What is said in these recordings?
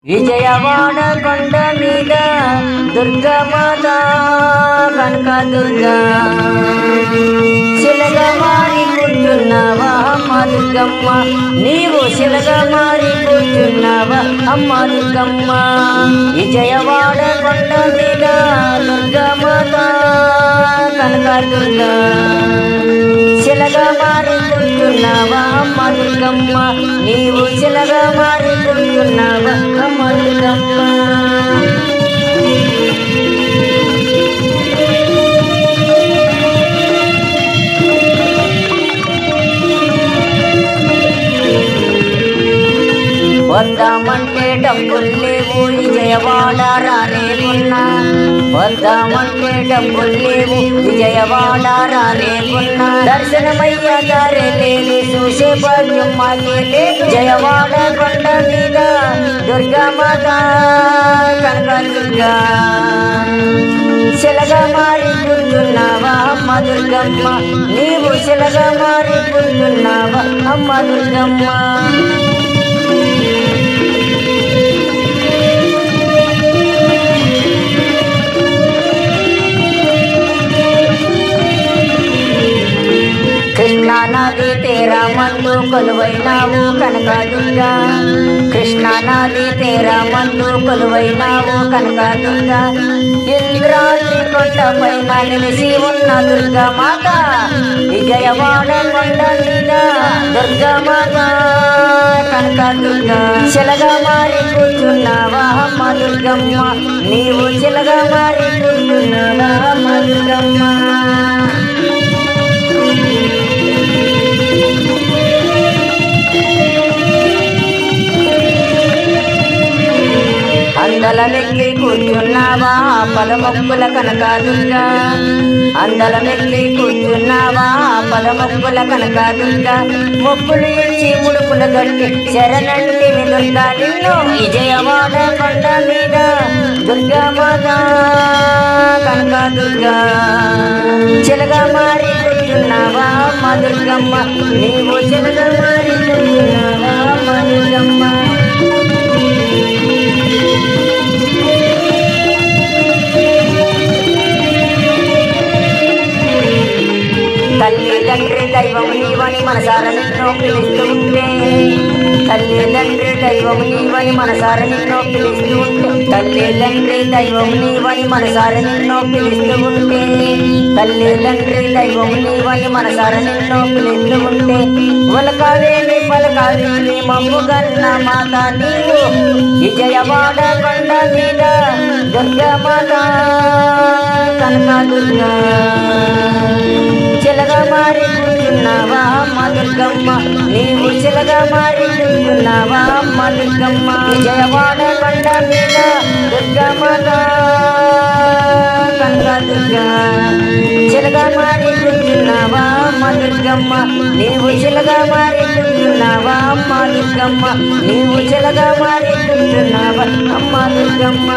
విజయవాడ కొండ మీద దుర్గమాత కనక దుర్గా శిలగా మారి కూర్చున్నావా అమ్మ దుర్గమ్మ, నీవు శిలగా మారి కూర్చున్నావా అమ్మ దుర్గమ్మ. విజయవాడ కొండ మీద దుర్గమాత కనక దుర్గా శిలగా మారి కూర్చున్నావా అమ్మ దుర్గమ్మ, నీవు శిలగా మారి కూర్చున్నావా అమ్మ దుర్గమ్మ. వద్దామంటే డబ్బులు లేవు విజయవాడ రాలేకున్నా, వద్దామంటే డబ్బులు లేవు విజయవాడ రాలేకున్నా, దర్శనమయ్యా దారే లేదు చూసే భాగ్యం మాకే లేదు. విజయవాడ కొండ మీద దుర్గామాత కనక దుర్గా శిలగా మారి కూర్చున్నావా అమ్మ దుర్గమ్మ, నీవు శిలగా మారి కూర్చున్నావా అమ్మ దుర్గమ్మ. కృష్ణా నది తేరా మందు కొలువైనావు కనక దుర్గా, కృష్ణా నది తేరా మందు కొలువైనావు కనక దుర్గా, ఇంద్రాద్రి కొండ పైన నిలిసి ఉన్న దుర్గా మాత, విజయవాడ కొండ మీద దుర్గా మాత కనక దుర్గా శిలగా మారి కూర్చున్నావా అమ్మ దుర్గమ్మ, నీవు శిలగా మారి కూర్చున్నావా అమ్మ దుర్గమ్మ. అందలమెక్కి కూర్చున్నావా పదమొక్కుల కనక దుర్గా, అందలమెక్కి కూర్చున్నావా పదమొక్కుల కనక దుర్గా, మొక్కులు ఇచ్చి ముడుపులు గట్టి శరణంటి దుర్గా నిన్ను. విజయవాడ కొండ మీద దుర్గామాత కనక దుర్గా శిలగా మారి కూర్చున్నావా అమ్మ దుర్గమ్మ, నీవు శిలగా మారి కూర్చున్నావా అమ్మ దుర్గమ్మ. తల్లి తండ్రి దైవం నీవని మనసార నిన్ను పిలుస్తూ ఉంటే, తల్లి తండ్రి దైవం నీవని మనసార నిన్ను పిలుస్తూ ఉంటే, తల్లి తండ్రి దైవం నీవని మనసార నిన్ను పిలుస్తూ ఉంటే, తల్లి తండ్రి దైవం నీవని మనసార నిన్ను పిలుస్తూ ఉంటే, ఉలకావేమి పలకావేమి మమ్ము గన్న మాత నీవు. విజయవాడ కొండ మీద దుర్గామాత కనక దుర్గా శిలగా మారి కూర్చున్నావా అమ్మ దుర్గమ్మ, నీవు శిలగా మారి కూర్చున్నావా అమ్మ దుర్గమ్మ. విజయవాడ కొండ మీద దుర్గామాత కనక దుర్గా శిలగా మారి కూర్చున్నావా అమ్మ దుర్గమ్మ, నీవు శిలగా మారి కూర్చున్నావా అమ్మ దుర్గమ్మ, నీవు శిలగా మారి కూర్చున్నావా అమ్మ దుర్గమ్మ.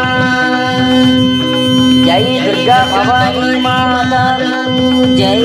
జై దుర్గా భవానీ మాత జై.